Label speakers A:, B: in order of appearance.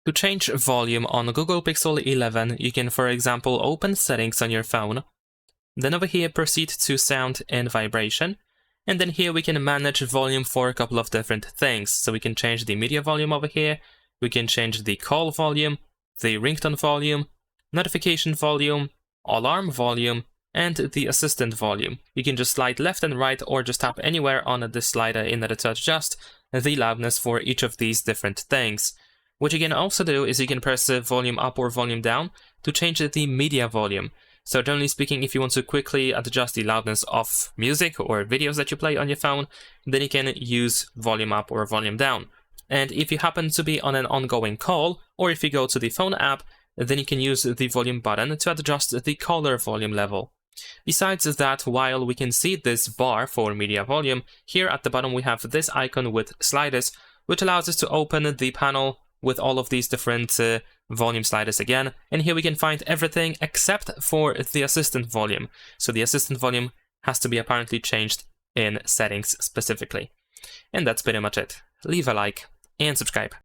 A: To change volume on Google Pixel 11, you can, for example, open Settings on your phone. Then over here, proceed to Sound and Vibration. And then here we can manage volume for a couple of different things. So we can change the media volume over here. We can change the call volume, the ringtone volume, notification volume, alarm volume, and the assistant volume. You can just slide left and right or just tap anywhere on this slider in order to adjust the loudness for each of these different things. What you can also do is you can press volume up or volume down to change the media volume. So generally speaking, if you want to quickly adjust the loudness of music or videos that you play on your phone, then you can use volume up or volume down. And if you happen to be on an ongoing call, or if you go to the phone app, then you can use the volume button to adjust the caller volume level. Besides that, while we can see this bar for media volume, here at the bottom we have this icon with sliders, which allows us to open the panel with all of these different volume sliders again. And here we can find everything except for the assistant volume. So the assistant volume has to be apparently changed in settings specifically. And that's pretty much it. Leave a like and subscribe.